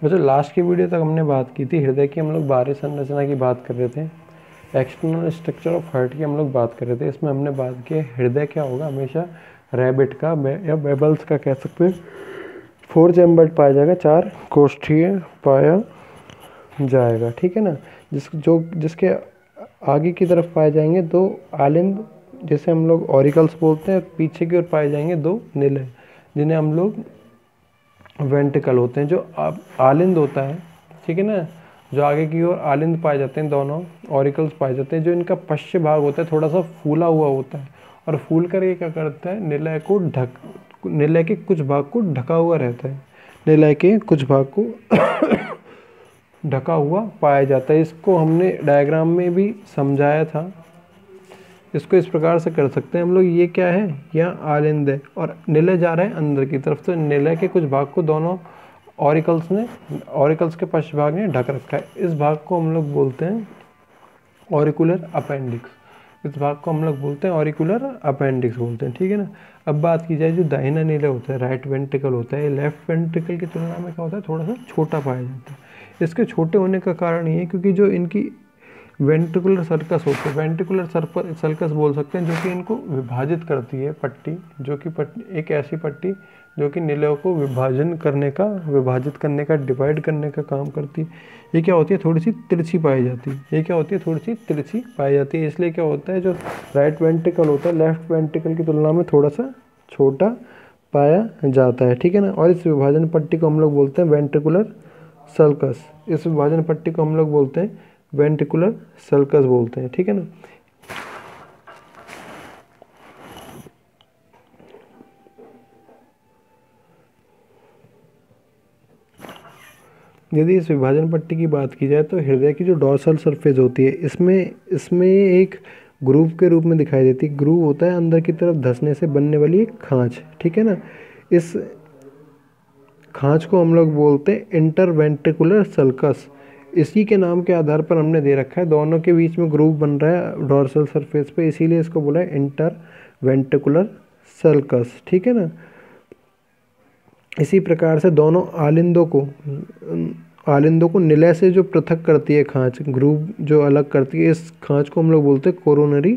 वैसे लास्ट की वीडियो तक हमने बात की थी हृदय की, हम लोग बाहरी संरचना की बात कर रहे थे, एक्सटर्नल स्ट्रक्चर ऑफ हार्ट की हम लोग बात कर रहे थे। इसमें हमने बात की हृदय क्या होगा, हमेशा रैबिट का या बेबल्स का कह सकते हैं, 4 चैम्बर्ड पाया जाएगा, 4 कोष्ठीय पाया जाएगा, ठीक है ना। जिसके आगे की तरफ पाए जाएंगे 2 आलिंद, जैसे हम लोग ऑरिकल्स बोलते हैं, पीछे की ओर पाए जाएंगे 2 निलय, जिन्हें हम लोग वेंट्रिकल होते हैं। जो आलिंद होता है, ठीक है ना, जो आगे की ओर आलिंद पाए जाते हैं, दोनों ऑरिकल्स पाए जाते हैं, जो इनका पश्च भाग होता है थोड़ा सा फूला हुआ होता है, और फूल कर ये क्या करता है, निलय के कुछ भाग को ढका हुआ रहता है, निलय के कुछ भाग को ढका हुआ पाया जाता है। इसको हमने डायग्राम में भी समझाया था। इसको इस प्रकार से कर सकते हैं हम लोग, ये क्या है, यहाँ आलिंद है और निलय जा रहा है अंदर की तरफ, तो निलय के कुछ भाग को दोनों ऑरिकल्स के पश्च भाग ने ढक रखा है। इस भाग को हम लोग बोलते हैं ऑरिकुलर अपेंडिक्स। इस भाग को हम लोग बोलते हैं ऑरिकुलर अपेंडिक्स बोलते हैं, ठीक है ना। अब बात की जाए जो दाहिना निलय होता है, राइट वेंट्रिकल होता है, लेफ्ट वेंट्रिकल की तुलना में क्या होता है, थोड़ा सा छोटा पाया जाता है। इसके छोटे होने का कारण ये है क्योंकि जो इनकी वेंट्रिकुलर सर्कस होते हैं, वेंट्रिकुलर सर्कस बोल सकते हैं, जो कि इनको विभाजित करती है पट्टी, जो कि एक ऐसी पट्टी जो कि निलयों को विभाजित करने का डिवाइड करने का काम करती है। ये क्या होती है, थोड़ी सी तिरछी पाई जाती है। ये क्या होती है, थोड़ी सी तिरछी पाई जाती है। इसलिए क्या होता है, जो राइट वेंट्रिकल होता है लेफ्ट वेंट्रिकल की तुलना में थोड़ा सा छोटा पाया जाता है, ठीक है ना। और इस विभाजन पट्टी को हम लोग बोलते हैं वेंट्रिकुलर सल्कस। इस विभाजन पट्टी को हम लोग बोलते हैं वेंट्रिकुलर सल्कस बोलते हैं, ठीक है ना। यदि इस विभाजन पट्टी की बात की जाए तो हृदय की जो डॉर्सल सरफेस होती है, इसमें एक ग्रूव के रूप में दिखाई देती है। ग्रूव होता है अंदर की तरफ धंसने से बनने वाली एक खांच, ठीक है ना। इस खांच को हम लोग बोलते हैं इंटरवेंट्रिकुलर सल्कस। इसी के नाम के आधार पर हमने दे रखा है, दोनों के बीच में ग्रूव बन रहा है डॉर्सल सरफेस पे, इसीलिए इसको बोला है इंटरवेंट्रिकुलर सल्कस, ठीक है ना। इसी प्रकार से दोनों आलिंदों को निलय से जो पृथक करती है खांच, ग्रूव जो अलग करती है, इस खांच को हम लोग बोलते हैं कोरोनरी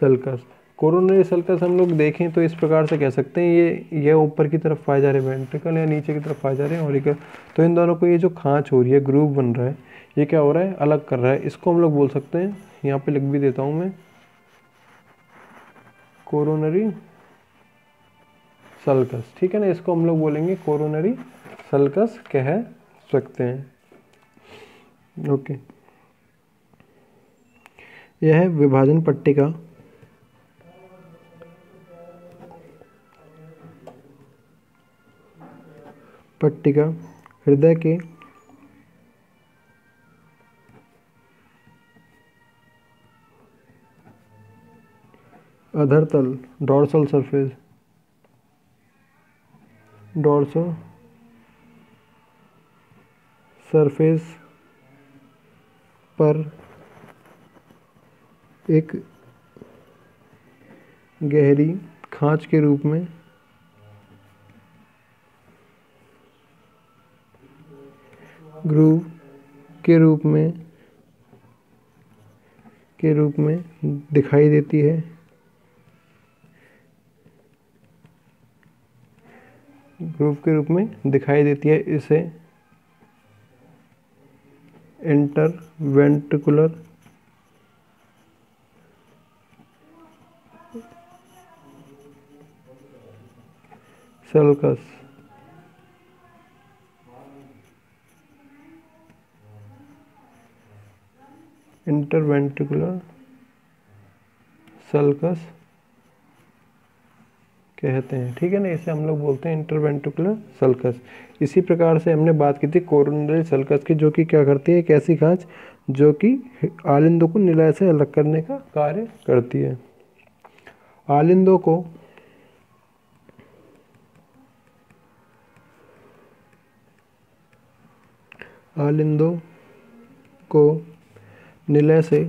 सल्कस। कोरोनरी सल्कस हम लोग देखें तो इस प्रकार से कह सकते हैं, ये ऊपर की तरफ पाए जा रहे वेंट्रिकल या नीचे की तरफ पाए जा रहे हैं ऑरिकल। तो इन दोनों को ये जो खांच हो रही है, ग्रूव बन रहा है, ये क्या हो रहा है, अलग कर रहा है। इसको हम लोग बोल सकते हैं, यहाँ पे लिख भी देता हूँ मैं, कोरोनरी सल्कस, ठीक है ना। इसको हम लोग बोलेंगे कोरोनरी सल्कस कह सकते हैं, ओके। यह है विभाजन पट्टिका। हृदय के अधरतल डॉर्सल सरफेस पर एक गहरी खांच के रूप में ग्रूव के रूप में दिखाई देती है। ग्रूव के रूप में दिखाई देती है। इसे इंटरवेंट्रिकुलर सल्कस कहते हैं, ठीक है ना। इसे हम लोग बोलते हैं इंटरवेंट्रिकुलर सल्कस। इसी प्रकार से हमने बात की थी कोरोनरी सल्कस की, जो कि क्या करती है, एक ऐसी खांच जो कि आलिंदों को निलय से अलग करने का कार्य करती है। आलिंदों को निलय से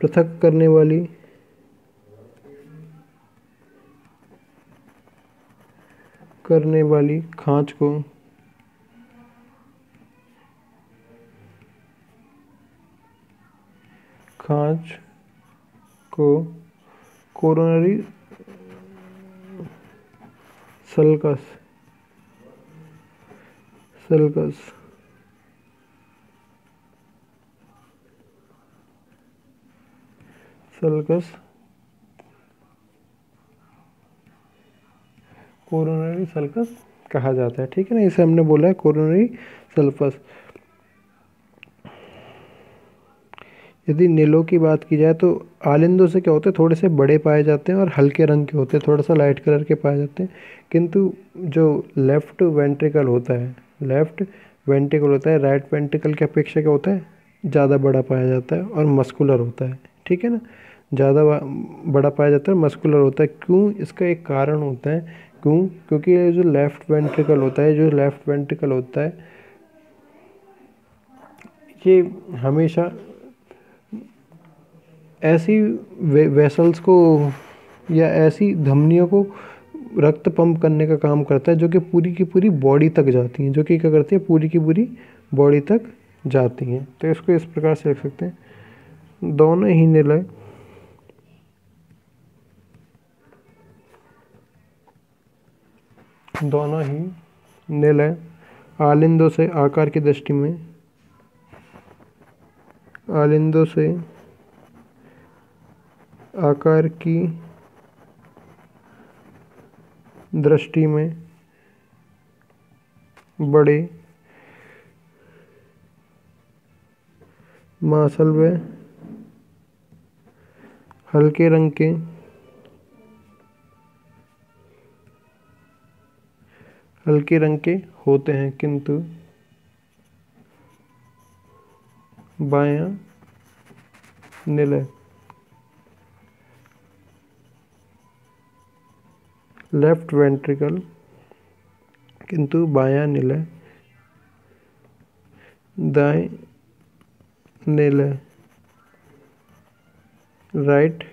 पृथक करने वाली करने वाली खांच को कोरोनरी सल्कस कोरोनरी सल्कस कहा जाता है। ठीक है ना, इसे हमने बोला है कोरोनरी सल्कस। यदि नीलों की बात की जाए तो आलिंदों से क्या होते हैं, थोड़े से बड़े पाए जाते हैं और हल्के रंग के होते हैं, थोड़ा सा लाइट कलर के पाए जाते हैं। किंतु जो लेफ्ट वेंट्रिकल होता है राइट वेंट्रिकल की अपेक्षा क्या होता है, ज़्यादा बड़ा पाया जाता है और मस्कुलर होता है। ठीक है ना, ज़्यादा बड़ा पाया जाता है, मस्कुलर होता है। क्यों, इसका एक कारण होता है। क्योंकि ये जो लेफ्ट वेंट्रिकल होता है ये हमेशा ऐसी वेसल्स को या ऐसी धमनियों को रक्त पंप करने का काम करता है जो कि पूरी की पूरी बॉडी तक जाती हैं, पूरी की पूरी बॉडी तक जाती हैं। तो इसको इस प्रकार से लिख सकते हैं, दोनों ही निलय आलिंदों से आकार की दृष्टि में बड़े मांसल व हल्के रंग के होते हैं, किंतु बायां निलय लेफ्ट वेंट्रिकल दाएं निलय राइट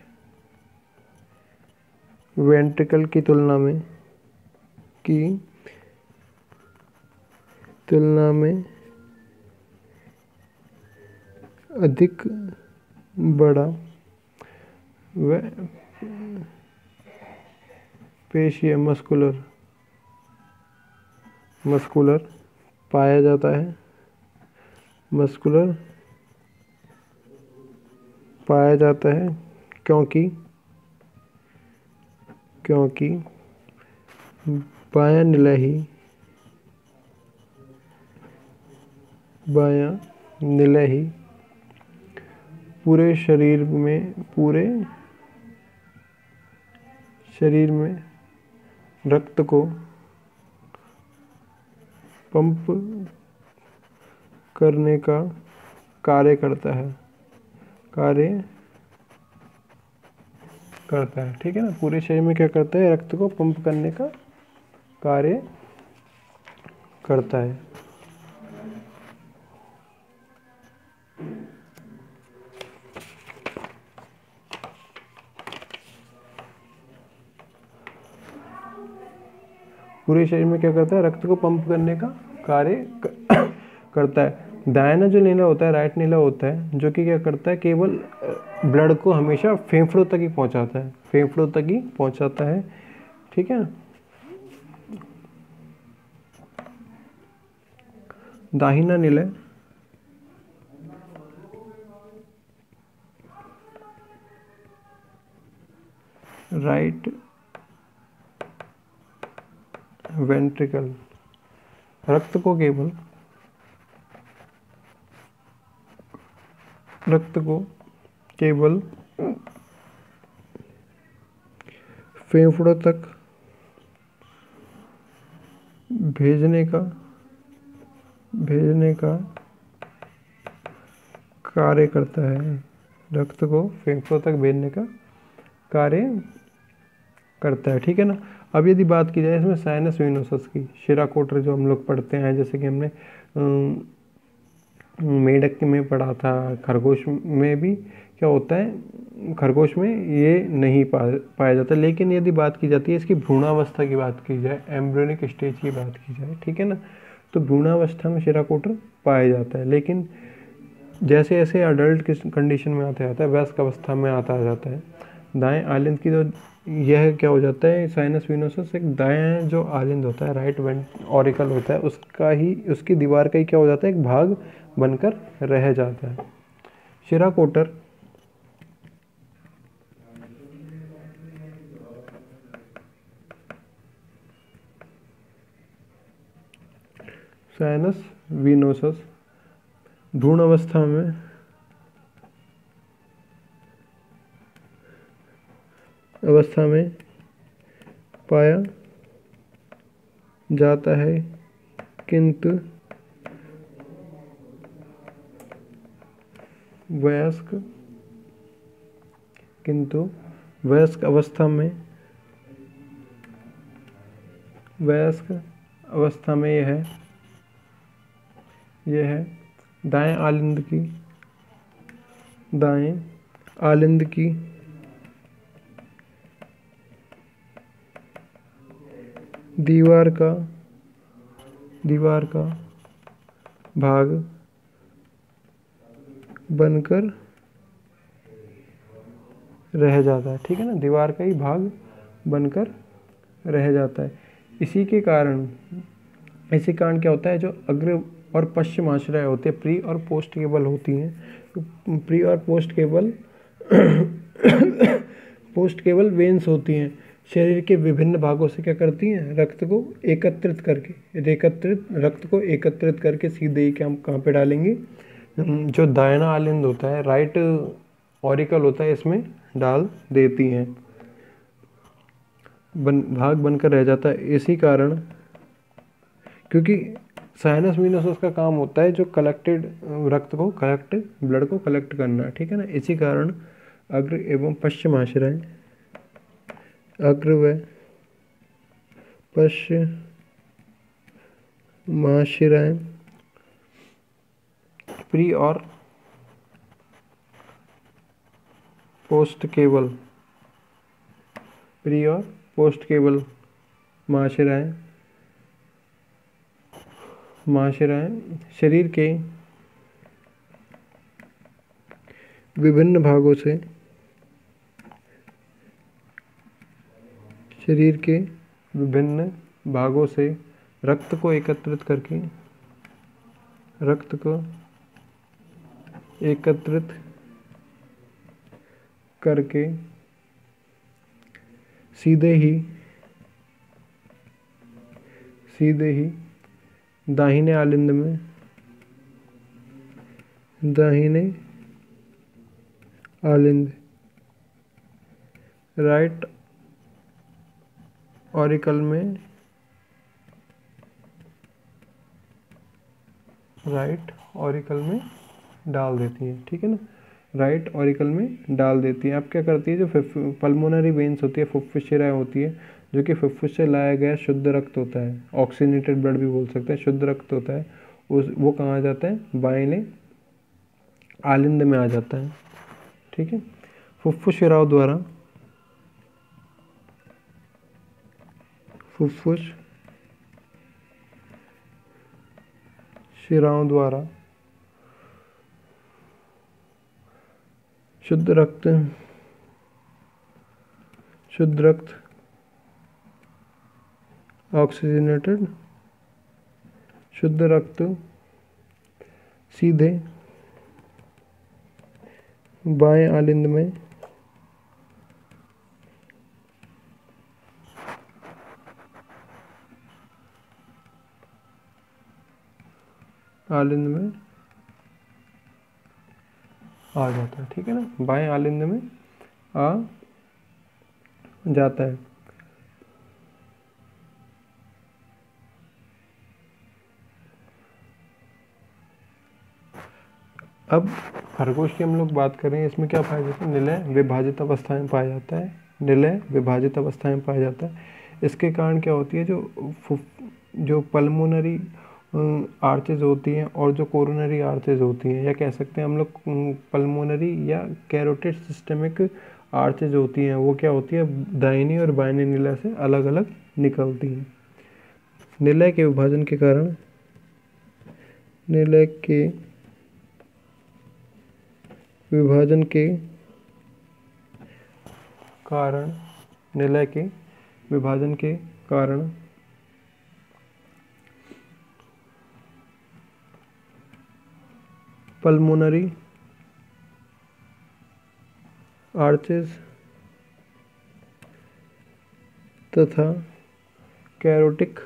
वेंट्रिकल की तुलना में अधिक बड़ा व पेशीय मस्कुलर पाया जाता है, क्योंकि बायां निलय ही पूरे शरीर में रक्त को पंप करने का कार्य करता है। ठीक है ना, पूरे शरीर में क्या करता है, रक्त को पंप करने का कार्य करता है। पूरे शरीर में क्या करता है, रक्त को पंप करने का कार्य करता है। दायां जो नीला होता है, राइट नीला होता है, जो कि क्या करता है, केवल ब्लड को हमेशा फेफड़ों तक ही पहुंचाता है। ठीक है, दाहिना निलय राइट वेंट्रिकल रक्त को केवल फेफड़ों तक भेजने का कार्य करता है। रक्त को फेफड़ों तक भेजने का कार्य करता है। ठीक है ना, अब यदि बात की जाए इसमें साइनस वेनोसस की, शिरा कोटर जो हम लोग पढ़ते हैं, जैसे कि हमने मेढक में पढ़ा था, खरगोश में भी क्या होता है, खरगोश में ये नहीं पाया जाता। लेकिन यदि बात की जाती है इसकी भ्रूणावस्था की बात की जाए, एम्ब्रियोनिक स्टेज की बात की जाए, ठीक है ना, तो भ्रूणावस्था में शिराकोटर पाया जाता है। लेकिन जैसे जैसे अडल्ट किस कंडीशन में आता है वयस्क अवस्था में आता जाता है। दाएं आलिंद की जो यह क्या हो जाता है, साइनस विनोसस एक दाएं जो आलिंद होता है, राइट ऑरिकल होता है, उसका ही, उसकी दीवार का ही क्या हो जाता है, एक भाग बनकर रह जाता है। शिराकोटर साइनस विनोसस भ्रूण अवस्था में पाया जाता है, किंतु वयस्क अवस्था में यह दाएं आलिंद की दीवार का भाग बनकर रह जाता है, ठीक है ना, दीवार का ही भाग बनकर रह जाता है। इसी कारण क्या होता है, जो अग्र और पश्चिम आश्रय होते हैं, प्री और पोस्ट केबल होती हैं, तो प्री और पोस्ट केबल वेन्स होती हैं, शरीर के विभिन्न भागों से क्या करती हैं, रक्त को एकत्रित करके सीधे ही क्या, कहाँ पे डालेंगे, जो दाहिना आलिंद होता है, राइट ऑरिकल होता है, इसमें डाल देती हैं, भाग बनकर रह जाता है। इसी कारण, क्योंकि साइनस विनोसस का काम होता है जो ब्लड को कलेक्ट करना, ठीक है ना, इसी कारण अग्र एवं पश्चिमाश्रय प्री और पोस्ट केबल महाशिराएं शरीर के विभिन्न भागों से रक्त को एकत्रित करके सीधे ही दाहिने आलिंद राइट ऑरिकल में डाल देती है, ठीक है ना, राइट ऑरिकल में डाल देती है। अब क्या करती है, जो पल्मोनरी वेन्स होती है, फुफ्फुस शिराएं होती है, जो कि फुफ्फुस से लाया गया शुद्ध रक्त होता है, ऑक्सीनेटेड ब्लड भी बोल सकते हैं, शुद्ध रक्त होता है, वो कहाँ आ जाता है, बाएं आलिंद में आ जाता है, ठीक है। फुफ्फुस शिराओं द्वारा शुद्ध रक्त ऑक्सीजनेटेड शुद्ध रक्त सीधे बाएं आलिंद में आ जाता है, ठीक है ना, बाएं आलिंद में आ जाता है। अब खरगोश की हम लोग बात करें, इसमें क्या पाया जाता है, निलय विभाजित अवस्था में पाया जाता है। इसके कारण क्या होती है, जो पल्मोनरी आर्चेज होती हैं और जो कोरोनरी आर्चेज होती हैं, या कह सकते हैं हम लोग पल्मोनरी या कैरोटिड सिस्टमिक आर्चेज होती हैं, वो क्या होती है, दाहिनी और बाहिनी निलय से अलग अलग निकलती हैं। निलय के विभाजन के कारण, निलय के विभाजन के कारण, निलय के विभाजन के कारण पल्मोनरी आर्चेज तथा कैरोटिक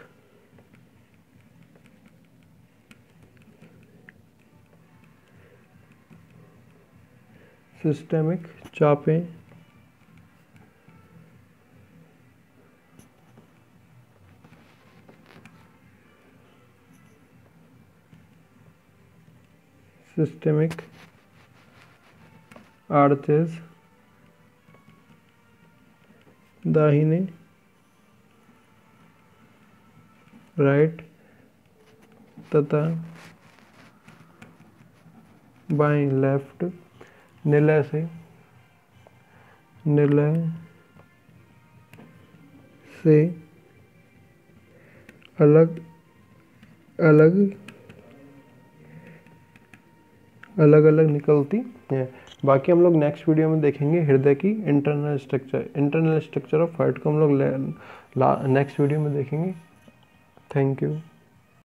सिस्टेमिक चापें सिस्टेमिक आर्चेज दाहिने राइट तथा बाएं लेफ्ट निलय से अलग अलग निकलती हैं। बाकी हम लोग नेक्स्ट वीडियो में देखेंगे हृदय की इंटरनल स्ट्रक्चर ऑफ हार्ट को हम लोग नेक्स्ट वीडियो में देखेंगे। Thank you.